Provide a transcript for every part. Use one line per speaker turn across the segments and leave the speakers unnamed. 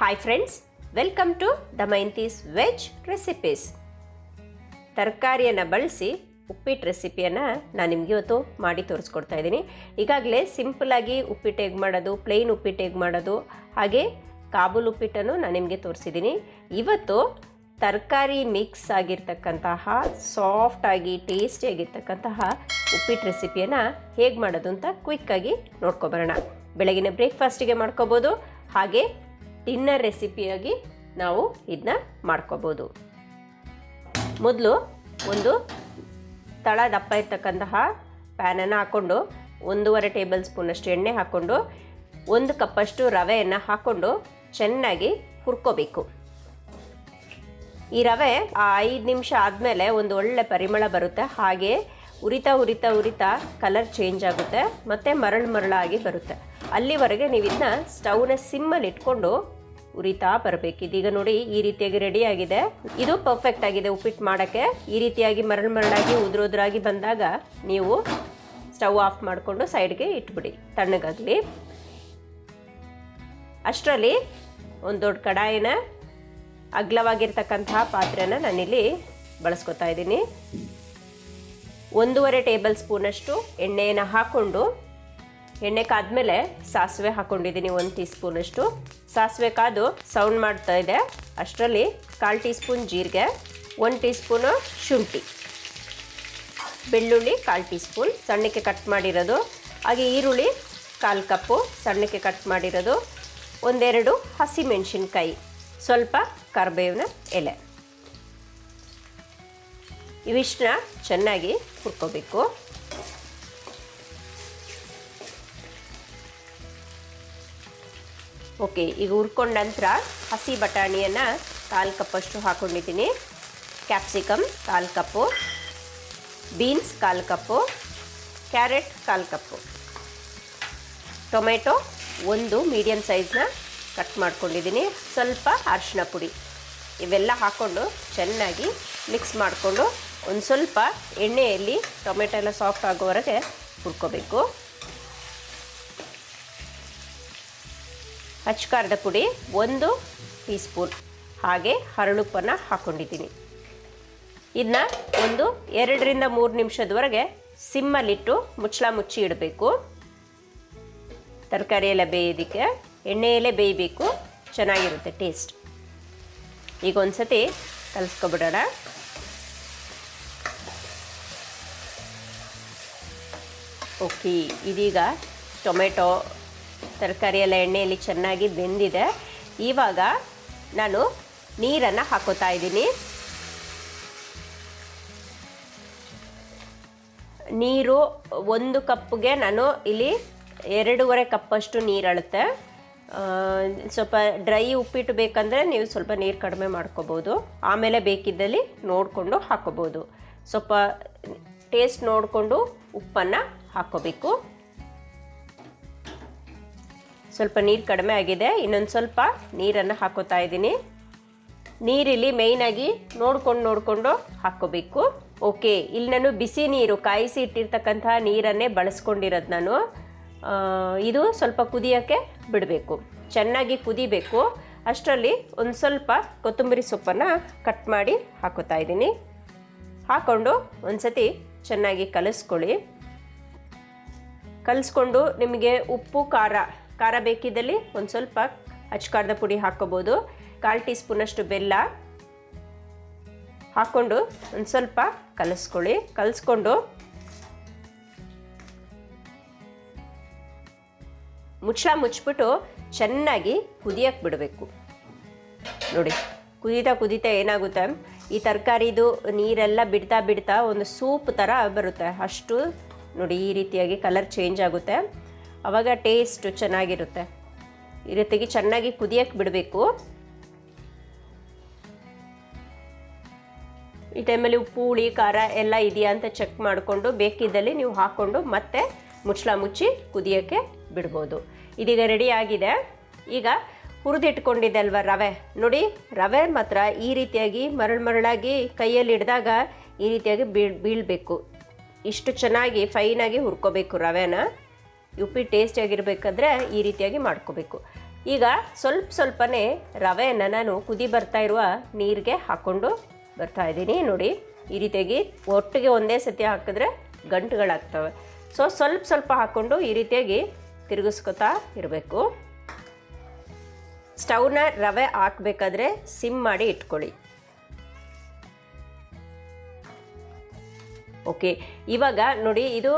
Hi friends, welcome to the ಮೈಂತೀಸ್ veg recipes. ತರಕಾರಿಯನ್ನು ಬಳಸಿ ಉಪ್ಪಿಟ್ಟು ರೆಸಿಪಿಯನ್ನು ನಾನು ನಿಮಗೆ ಇವತ್ತು ಮಾಡಿ ತೋರಿಸ್ಕೊಡ್ತಾ ಇದ್ದೀನಿ. ಈಗಾಗಲೇ ಸಿಂಪಲಾಗಿ ಉಪ್ಪಿಟ್ಟು ಹೇಗೆ ಮಾಡೋದು, ಪ್ಲೇನ್ ಉಪ್ಪಿಟ್ಟು ಹೇಗೆ ಮಾಡೋದು, ಹಾಗೆ ಕಾಬೂಲ್ ಉಪ್ಪಿಟ್ಟನ್ನು ನಾನು ನಿಮಗೆ ತೋರಿಸಿದ್ದೀನಿ. ಇವತ್ತು ತರಕಾರಿ ಮಿಕ್ಸ್ ಆಗಿರ್ತಕ್ಕಂತಹ ಸಾಫ್ಟಾಗಿ ಟೇಸ್ಟಿಯಾಗಿರ್ತಕ್ಕಂತಹ ಉಪ್ಪಿಟ್ಟು ರೆಸಿಪಿಯನ್ನು ಹೇಗೆ ಮಾಡೋದು ಅಂತ ಕ್ವಿಕ್ಕಾಗಿ ನೋಡ್ಕೊಬರೋಣ. ಬೆಳಗಿನ ಬ್ರೇಕ್ಫಾಸ್ಟಿಗೆ ಮಾಡ್ಕೋಬೋದು, ಹಾಗೆ ಡಿನ್ನರ್ ರೆಸಿಪಿಯಾಗಿ ನಾವು ಇದನ್ನ ಮಾಡ್ಕೋಬೋದು. ಮೊದಲು ಒಂದು ತಳ ದಪ್ಪ ಇರ್ತಕ್ಕಂತಹ ಪ್ಯಾನನ್ನು ಹಾಕ್ಕೊಂಡು 1.5 ಟೇಬಲ್ ಸ್ಪೂನಷ್ಟು ಎಣ್ಣೆ ಹಾಕ್ಕೊಂಡು 1 ಕಪ್ಪಷ್ಟು ರವೆಯನ್ನು ಹಾಕ್ಕೊಂಡು ಚೆನ್ನಾಗಿ ಹುರ್ಕೋಬೇಕು. ಈ ರವೆ 5 ನಿಮಿಷ ಆದಮೇಲೆ ಒಂದು ಒಳ್ಳೆ ಪರಿಮಳ ಬರುತ್ತೆ. ಹಾಗೆ ಉರಿತಾ ಕಲರ್ ಚೇಂಜ್ ಆಗುತ್ತೆ ಮತ್ತು ಮರಳಾಗಿ ಬರುತ್ತೆ. ಅಲ್ಲಿವರೆಗೆ ನೀವು ಇದನ್ನ ಸ್ಟವ್ನ ಸಿಮ್ಮಲ್ಲಿ ಇಟ್ಕೊಂಡು ಉರಿತಾ ಬರಬೇಕು. ಇದೀಗ ನೋಡಿ ಈ ರೀತಿಯಾಗಿ ರೆಡಿ ಆಗಿದೆ. ಇದು ಪರ್ಫೆಕ್ಟ್ ಆಗಿದೆ ಉಪ್ಪಿಟ್ಟು ಮಾಡೋಕ್ಕೆ. ಈ ರೀತಿಯಾಗಿ ಮರಳಾಗಿ ಉದುರಾಗಿ ಬಂದಾಗ ನೀವು ಸ್ಟವ್ ಆಫ್ ಮಾಡಿಕೊಂಡು ಸೈಡ್ಗೆ ಇಟ್ಬಿಡಿ, ತಣ್ಣಗಾಗಲಿ. ಅಷ್ಟರಲ್ಲಿ ಒಂದು ದೊಡ್ಡ ಕಡಾಯಿನ ಅಗಲವಾಗಿರ್ತಕ್ಕಂತಹ ಪಾತ್ರೆನ ನಾನಿಲ್ಲಿ ಬಳಸ್ಕೊತಾ ಇದ್ದೀನಿ. 1.5 ಟೇಬಲ್ ಸ್ಪೂನಷ್ಟು ಎಣ್ಣೆಯನ್ನು ಹಾಕ್ಕೊಂಡು, ಎಣ್ಣೆ ಕಾದ್ಮೇಲೆ ಸಾಸಿವೆ ಹಾಕ್ಕೊಂಡಿದ್ದೀನಿ 1 ಟೀ ಸ್ಪೂನಷ್ಟು. ಸಾಸಿವೆ ಕಾದು ಸೌಂಡ್ ಮಾಡ್ತಾ ಇದೆ. ಅಷ್ಟರಲ್ಲಿ 1/4 ಟೀ ಸ್ಪೂನ್ ಜೀರಿಗೆ, 1 ಟೀ ಸ್ಪೂನು ಶುಂಠಿ, ಬೆಳ್ಳುಳ್ಳಿ 1/4 ಟೀ ಸ್ಪೂನ್ ಸಣ್ಣಕ್ಕೆ ಕಟ್ ಮಾಡಿರೋದು, ಹಾಗೆ ಈರುಳ್ಳಿ 1/4 ಕಪ್ಪು ಸಣ್ಣಕ್ಕೆ ಕಟ್ ಮಾಡಿರೋದು, 1-2 ಹಸಿಮೆಣಸಿನ್ಕಾಯಿ, ಸ್ವಲ್ಪ ಕರಿಬೇವಿನ ಎಲೆ. ಇವಿಷ್ಟನ್ನ ಚೆನ್ನಾಗಿ ಹುರ್ಕೋಬೇಕು. ಓಕೆ, ಈಗ ಹುರ್ಕೊಂಡ ನಂತರ ಹಸಿ ಬಟಾಣಿಯನ್ನು 1/4 ಕಪ್ಪಷ್ಟು ಹಾಕ್ಕೊಂಡಿದ್ದೀನಿ, ಕ್ಯಾಪ್ಸಿಕಮ್ 1/4 ಕಪ್ಪು, ಬೀನ್ಸ್ 1/4 ಕಪ್ಪು, ಕ್ಯಾರೆಟ್ 1/4 ಕಪ್ಪು, ಟೊಮೆಟೊ 1 ಮೀಡಿಯಮ್ ಸೈಜ್ನ ಕಟ್ ಮಾಡ್ಕೊಂಡಿದ್ದೀನಿ, ಸ್ವಲ್ಪ ಅರಿಶಿನ ಪುಡಿ. ಇವೆಲ್ಲ ಹಾಕ್ಕೊಂಡು ಚೆನ್ನಾಗಿ ಮಿಕ್ಸ್ ಮಾಡಿಕೊಂಡು ಒಂದು ಸ್ವಲ್ಪ ಎಣ್ಣೆಯಲ್ಲಿ ಟೊಮೆಟೊ ಎಲ್ಲ ಸಾಫ್ಟ್ ಆಗೋವರೆಗೆ ಹುರ್ಕೋಬೇಕು. ಅಚ್ಚಕಾರದ ಪುಡಿ 1 ಟೀ ಸ್ಪೂನ್, ಹಾಗೆ ಹರಳುಪ್ಪನ್ನು ಹಾಕ್ಕೊಂಡಿದ್ದೀನಿ. ಇದನ್ನ ಒಂದು 2ರಿಂದ 3 ನಿಮಿಷದವರೆಗೆ ಸಿಮ್ಮಲ್ಲಿಟ್ಟು ಮುಚ್ಚಿ ಇಡಬೇಕು. ತರಕಾರಿ ಎಲ್ಲ ಬೇಯೋದಕ್ಕೆ ಎಣ್ಣೆಯಲ್ಲೇ ಬೇಯಬೇಕು, ಚೆನ್ನಾಗಿರುತ್ತೆ ಟೇಸ್ಟ್. ಈಗ ಒಂದು ಸತಿ ಕಲಿಸ್ಕೊಬಿಡೋಣ. ಓಕೆ, ಇದೀಗ ಟೊಮೆಟೊ ತರಕಾರಿ ಎಲ್ಲ ಎಣ್ಣೆಯಲ್ಲಿ ಚೆನ್ನಾಗಿ ಬೆಂದಿದೆ. ಇವಾಗ ನಾನು ನೀರನ್ನು ಹಾಕೋತಾ ಇದ್ದೀನಿ. ನೀರು 1 ಕಪ್ಗೆ ನಾನು ಇಲ್ಲಿ 2.5 ಕಪ್ಪಷ್ಟು ನೀರು ಅಳುತ್ತೆ. ಸ್ವಲ್ಪ ಡ್ರೈ ಉಪ್ಪಿಟ್ಟು ಬೇಕಂದರೆ ನೀವು ಸ್ವಲ್ಪ ನೀರು ಕಡಿಮೆ ಮಾಡ್ಕೋಬೋದು, ಆಮೇಲೆ ಬೇಕಿದ್ದಲ್ಲಿ ನೋಡಿಕೊಂಡು ಹಾಕ್ಕೋಬೋದು. ಸ್ವಲ್ಪ ಟೇಸ್ಟ್ ನೋಡಿಕೊಂಡು ಉಪ್ಪನ್ನು ಹಾಕ್ಕೋಬೇಕು. ಸ್ವಲ್ಪ ನೀರು ಕಡಿಮೆ ಆಗಿದೆ, ಇನ್ನೊಂದು ಸ್ವಲ್ಪ ನೀರನ್ನು ಹಾಕೋತಾ ಇದ್ದೀನಿ. ನೀರಿಲ್ಲಿ ಮೇಯ್ನಾಗಿ ನೋಡಿಕೊಂಡು ಹಾಕ್ಕೋಬೇಕು. ಓಕೆ, ಇಲ್ಲಿ ನಾನು ಬಿಸಿ ನೀರು ಕಾಯಿಸಿ ಇಟ್ಟಿರ್ತಕ್ಕಂಥ ನೀರನ್ನೇ ಬಳಸ್ಕೊಂಡಿರೋದು ನಾನು. ಇದು ಸ್ವಲ್ಪ ಕುದಿಯೋಕ್ಕೆ ಬಿಡಬೇಕು, ಚೆನ್ನಾಗಿ ಕುದಿಬೇಕು. ಅಷ್ಟರಲ್ಲಿ ಒಂದು ಸ್ವಲ್ಪ ಕೊತ್ತಂಬರಿ ಸೊಪ್ಪನ್ನು ಕಟ್ ಮಾಡಿ ಹಾಕೋತಾ ಇದ್ದೀನಿ. ಹಾಕ್ಕೊಂಡು ಒಂದು ಸತಿ ಚೆನ್ನಾಗಿ ಕಲಿಸ್ಕೊಂಡು ನಿಮಗೆ ಉಪ್ಪು ಖಾರ ಬೇಕಿದ್ದಲ್ಲಿ ಒಂದು ಸ್ವಲ್ಪ ಅಚ್ಚಕಾರದ ಪುಡಿ ಹಾಕ್ಕೋಬೋದು. 1/4 ಟೀ ಸ್ಪೂನಷ್ಟು ಬೆಲ್ಲ ಹಾಕ್ಕೊಂಡು ಒಂದು ಸ್ವಲ್ಪ ಕಲಿಸ್ಕೊಂಡು ಮುಚ್ಚಿಬಿಟ್ಟು ಚೆನ್ನಾಗಿ ಕುದಿಯಕ್ಕೆ ಬಿಡಬೇಕು. ನೋಡಿ, ಕುದೀತಾ ಏನಾಗುತ್ತೆ, ಈ ತರಕಾರಿದು ನೀರೆಲ್ಲ ಬಿಡ್ತಾ ಒಂದು ಸೂಪ್ ಥರ ಬರುತ್ತೆ. ಅಷ್ಟು ನೋಡಿ ಈ ರೀತಿಯಾಗಿ ಕಲರ್ ಚೇಂಜ್ ಆಗುತ್ತೆ, ಆವಾಗ ಟೇಸ್ಟ್ ಚೆನ್ನಾಗಿರುತ್ತೆ. ಈ ರೀತಿಯಾಗಿ ಚೆನ್ನಾಗಿ ಕುದಿಯಕ್ಕೆ ಬಿಡಬೇಕು. ಈ ಟೈಮಲ್ಲಿ ಉಪ್ಪು ಹುಳಿ ಖಾರ ಎಲ್ಲ ಇದೆಯಾ ಅಂತ ಚೆಕ್ ಮಾಡಿಕೊಂಡು ಬೇಕಿದ್ದಲ್ಲಿ ನೀವು ಹಾಕ್ಕೊಂಡು ಮತ್ತೆ ಮುಚ್ಚಿ ಕುದಿಯೋಕ್ಕೆ ಬಿಡ್ಬೋದು. ಇದೀಗ ರೆಡಿ ಆಗಿದೆ. ಈಗ ಹುರಿದಿಟ್ಕೊಂಡಿದೆ ಅಲ್ವ ರವೆ, ನೋಡಿ ರವೆ ಮಾತ್ರ ಈ ರೀತಿಯಾಗಿ ಮರಳಾಗಿ ಕೈಯಲ್ಲಿ ಹಿಡಿದಾಗ ಈ ರೀತಿಯಾಗಿ ಬೀಳಬೇಕು. ಇಷ್ಟು ಚೆನ್ನಾಗಿ ಫೈನಾಗಿ ಹುರ್ಕೋಬೇಕು ರವೆನ. ಉಪ್ಪಿಟ್ಟು ಟೇಸ್ಟಿಯಾಗಿರಬೇಕಾದ್ರೆ ಈ ರೀತಿಯಾಗಿ ಮಾಡ್ಕೋಬೇಕು. ಈಗ ಸ್ವಲ್ಪನೇ ರವೆಯನ್ನು ನಾನು ಕುದಿ ಬರ್ತಾ ಇರುವ ನೀರಿಗೆ ಹಾಕ್ಕೊಂಡು ಬರ್ತಾ ಇದ್ದೀನಿ. ನೋಡಿ ಈ ರೀತಿಯಾಗಿ ಒಟ್ಟಿಗೆ ಒಂದೇ ಸತಿ ಹಾಕಿದ್ರೆ ಗಂಟುಗಳಾಗ್ತವೆ. ಸೊ ಸ್ವಲ್ಪ ಹಾಕ್ಕೊಂಡು ಈ ರೀತಿಯಾಗಿ ತಿರುಗಿಸ್ಕೊತಾ ಇರಬೇಕು. ಸ್ಟವ್ನ ರವೆ ಹಾಕಬೇಕಾದ್ರೆ ಸಿಮ್ ಮಾಡಿ ಇಟ್ಕೊಳ್ಳಿ. ಓಕೆ, ಇವಾಗ ನೋಡಿ ಇದು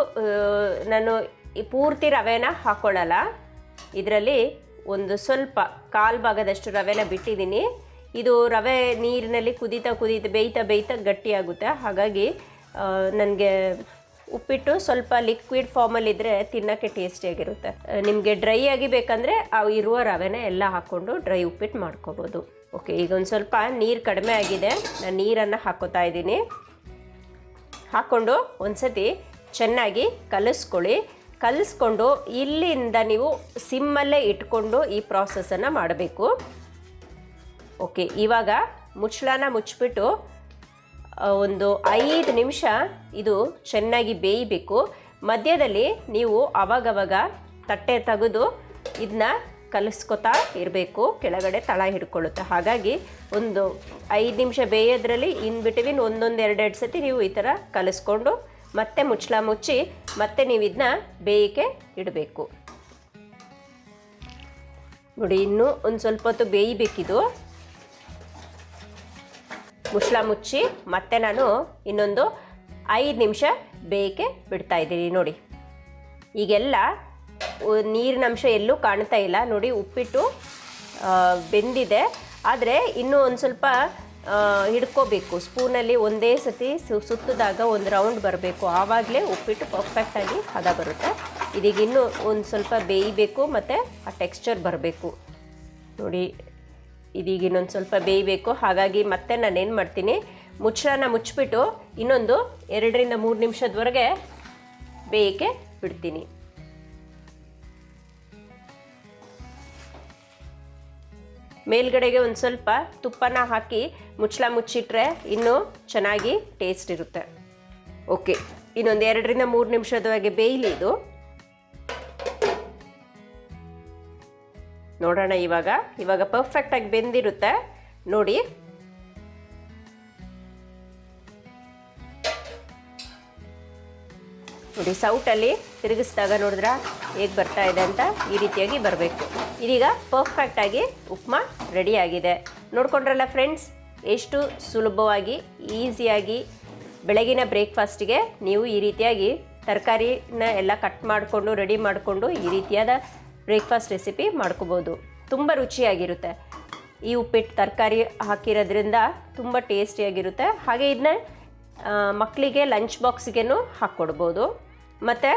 ನಾನು ಪೂರ್ತಿ ರವೆನ ಹಾಕ್ಕೊಳ್ಳಲ್ಲ. ಇದರಲ್ಲಿ ಒಂದು ಸ್ವಲ್ಪ ಕಾಲು ಭಾಗದಷ್ಟು ರವೆನ ಬಿಟ್ಟಿದ್ದೀನಿ. ಇದು ರವೆ ನೀರಿನಲ್ಲಿ ಕುದೀತಾ ಬೇಯ್ತಾ ಗಟ್ಟಿಯಾಗುತ್ತೆ. ಹಾಗಾಗಿ ನನಗೆ ಉಪ್ಪಿಟ್ಟು ಸ್ವಲ್ಪ ಲಿಕ್ವಿಡ್ ಫಾರ್ಮಲ್ಲಿದ್ದರೆ ತಿನ್ನೋಕ್ಕೆ ಟೇಸ್ಟಿಯಾಗಿರುತ್ತೆ. ನಿಮಗೆ ಡ್ರೈ ಆಗಿ ಬೇಕಂದರೆ ಇರುವ ರವೆನ ಎಲ್ಲ ಹಾಕ್ಕೊಂಡು ಡ್ರೈ ಉಪ್ಪಿಟ್ಟು ಮಾಡ್ಕೋಬೋದು. ಓಕೆ, ಈಗ ಒಂದು ಸ್ವಲ್ಪ ನೀರು ಕಡಿಮೆ ಆಗಿದೆ. ನಾನು ನೀರನ್ನು ಹಾಕ್ಕೋತಾ ಇದ್ದೀನಿ. ಹಾಕ್ಕೊಂಡು ಒಂದು ಸತಿ ಚೆನ್ನಾಗಿ ಕಲಿಸ್ಕೊಂಡು ಇಲ್ಲಿಂದ ನೀವು ಸಿಮ್ಮಲ್ಲೇ ಇಟ್ಕೊಂಡು ಈ ಪ್ರಾಸೆಸನ್ನು ಮಾಡಬೇಕು. ಓಕೆ, ಇವಾಗ ಮುಚ್ಚಳನ ಮುಚ್ಚಿಬಿಟ್ಟು ಒಂದು 5 ನಿಮಿಷ ಇದು ಚೆನ್ನಾಗಿ ಬೇಯಬೇಕು. ಮಧ್ಯದಲ್ಲಿ ನೀವು ಅವಾಗವಾಗ ತಟ್ಟೆ ತೆಗೆದು ಇದನ್ನ ಕಲಿಸ್ಕೊತಾ ಇರಬೇಕು. ಕೆಳಗಡೆ ತಳ ಹಿಡ್ಕೊಳ್ಳುತ್ತೆ. ಹಾಗಾಗಿ ಒಂದು 5 ನಿಮಿಷ ಬೇಯೋದ್ರಲ್ಲಿ ಇನ್ ಬಿಟ್ವೀನ್ ಒಂದೊಂದು 2 ಸತಿ ನೀವು ಈ ಥರ ಕಲಿಸ್ಕೊಂಡು ಮತ್ತೆ ಮುಚ್ಚಳ ಮುಚ್ಚಿ ಮತ್ತೆ ನೀವು ಇದನ್ನ ಬೇಯಕ್ಕೆ ಇಡಬೇಕು. ನೋಡಿ ಇನ್ನೂ ಒಂದು ಸ್ವಲ್ಪ ಹೊತ್ತು ಬೇಯಬೇಕಿದು. ಮುಚ್ಚಳ ಮುಚ್ಚಿ ಮತ್ತೆ ನಾನು ಇನ್ನೊಂದು 5 ನಿಮಿಷ ಬೇಯಕ್ಕೆ ಬಿಡ್ತಾ ಇದ್ದೀನಿ. ನೋಡಿ ಈಗೆಲ್ಲ ನೀರಿನಂಶ ಎಲ್ಲೂ ಕಾಣ್ತಾ ಇಲ್ಲ. ನೋಡಿ ಉಪ್ಪಿಟ್ಟು ಬೆಂದಿದೆ. ಆದರೆ ಇನ್ನೂ ಒಂದು ಸ್ವಲ್ಪ ಹಿಡ್ಕೋಬೇಕು. ಸ್ಪೂನಲ್ಲಿ ಒಂದೇ ಸತಿ ಸುತ್ತಿದಾಗ ಒಂದು ರೌಂಡ್ ಬರಬೇಕು. ಆವಾಗಲೇ ಉಪ್ಪಿಟ್ಟು ಪರ್ಫೆಕ್ಟಾಗಿ ಹದ ಬರುತ್ತೆ. ಇದೀಗ ಇನ್ನೂ ಒಂದು ಸ್ವಲ್ಪ ಬೇಯಬೇಕು ಮತ್ತು ಆ ಟೆಕ್ಸ್ಚರ್ ಬರಬೇಕು. ನೋಡಿ ಇದೀಗ ಇನ್ನೊಂದು ಸ್ವಲ್ಪ ಬೇಯಬೇಕು. ಹಾಗಾಗಿ ಮತ್ತೆ ನಾನೇನು ಮಾಡ್ತೀನಿ, ಮುಚ್ಚಳನ ಮುಚ್ಚಿಬಿಟ್ಟು ಇನ್ನೊಂದು 2 ರಿಂದ 3 ನಿಮಿಷದವರೆಗೆ ಬೇಯಕ್ಕೆ ಬಿಡ್ತೀನಿ. ಮೇಲ್ಗಡೆಗೆ ಒಂದು ಸ್ವಲ್ಪ ತುಪ್ಪನ ಹಾಕಿ ಮುಚ್ಚಳ ಮುಚ್ಚಿಟ್ರೆ ಇನ್ನೂ ಚೆನ್ನಾಗಿ ಟೇಸ್ಟ್ ಇರುತ್ತೆ. ಓಕೆ, ಇನ್ನೊಂದು 2 ರಿಂದ 3 ನಿಮಿಷದವರೆಗೆ ಬೇಯಲಿ ಇದು. ನೋಡೋಣ ಇವಾಗ ಪರ್ಫೆಕ್ಟಾಗಿ ಬೆಂದಿರುತ್ತೆ. ನೋಡಿ ಸೌಟಲ್ಲಿ ತಿರುಗಿಸಿದಾಗ ನೋಡಿದ್ರ ಹೇಗೆ ಬರ್ತಾ ಇದೆ ಅಂತ ಈ ರೀತಿಯಾಗಿ ಬರಬೇಕು. ಇದೀಗ ಪರ್ಫೆಕ್ಟಾಗಿ ಉಪ್ಮಾ ರೆಡಿಯಾಗಿದೆ. ನೋಡ್ಕೊಂಡ್ರಲ್ಲ ಫ್ರೆಂಡ್ಸ್, ಎಷ್ಟು ಸುಲಭವಾಗಿ ಈಸಿಯಾಗಿ ಬೆಳಗಿನ ಬ್ರೇಕ್ಫಾಸ್ಟಿಗೆ ನೀವು ಈ ರೀತಿಯಾಗಿ ತರಕಾರಿನ ಎಲ್ಲ ಕಟ್ ಮಾಡಿಕೊಂಡು ರೆಡಿ ಮಾಡಿಕೊಂಡು ಈ ರೀತಿಯಾದ ಬ್ರೇಕ್ಫಾಸ್ಟ್ ರೆಸಿಪಿ ಮಾಡ್ಕೋಬೋದು. ತುಂಬ ರುಚಿಯಾಗಿರುತ್ತೆ. ಈ ಉಪ್ಪಿಟ್ಟು ತರಕಾರಿ ಹಾಕಿರೋದ್ರಿಂದ ತುಂಬ ಟೇಸ್ಟಿಯಾಗಿರುತ್ತೆ. ಹಾಗೆ ಇದನ್ನ ಮಕ್ಕಳಿಗೆ ಲಂಚ್ ಬಾಕ್ಸಿಗೆನೂ ಹಾಕ್ಕೊಡ್ಬೋದು. ಮತ್ತು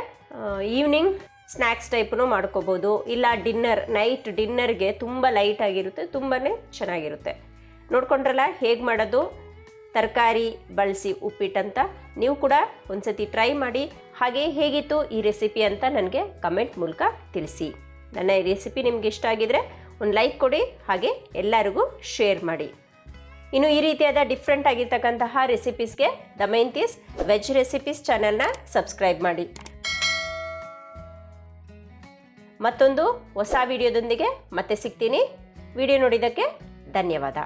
ಈವ್ನಿಂಗ್ ಸ್ನ್ಯಾಕ್ಸ್ ಟೈಪೂ ಮಾಡ್ಕೋಬೋದು. ಇಲ್ಲ ನೈಟ್ ಡಿನ್ನರ್ಗೆ ತುಂಬ ಲೈಟಾಗಿರುತ್ತೆ, ತುಂಬಾ ಚೆನ್ನಾಗಿರುತ್ತೆ. ನೋಡ್ಕೊಂಡ್ರಲ್ಲ ಹೇಗೆ ಮಾಡೋದು ತರಕಾರಿ ಬಳಸಿ ಉಪ್ಪಿಟ್ಟಂತ. ನೀವು ಕೂಡ ಒಂದ್ಸತಿ ಟ್ರೈ ಮಾಡಿ. ಹಾಗೆ ಹೇಗಿತ್ತು ಈ ರೆಸಿಪಿ ಅಂತ ನನಗೆ ಕಮೆಂಟ್ ಮೂಲಕ ತಿಳಿಸಿ. ನನ್ನ ಈ ರೆಸಿಪಿ ನಿಮ್ಗೆ ಇಷ್ಟ ಆಗಿದರೆ ಒಂದು ಲೈಕ್ ಕೊಡಿ. ಹಾಗೆ ಎಲ್ಲರಿಗೂ ಶೇರ್ ಮಾಡಿ. ಇನ್ನು ಈ ರೀತಿಯಾದ ಡಿಫ್ರೆಂಟ್ ಆಗಿರ್ತಕ್ಕಂತಹ ರೆಸಿಪೀಸ್ಗೆ ದಮಯಂತೀಸ್ ವೆಜ್ ರೆಸಿಪೀಸ್ ಚಾನೆಲ್ನ ಸಬ್ಸ್ಕ್ರೈಬ್ ಮಾಡಿ. ಮತ್ತೊಂದು ಹೊಸ ವಿಡಿಯೋದೊಂದಿಗೆ ಮತ್ತೆ ಸಿಗ್ತೀನಿ. ವಿಡಿಯೋ ನೋಡಿದ್ದಕ್ಕೆ ಧನ್ಯವಾದ.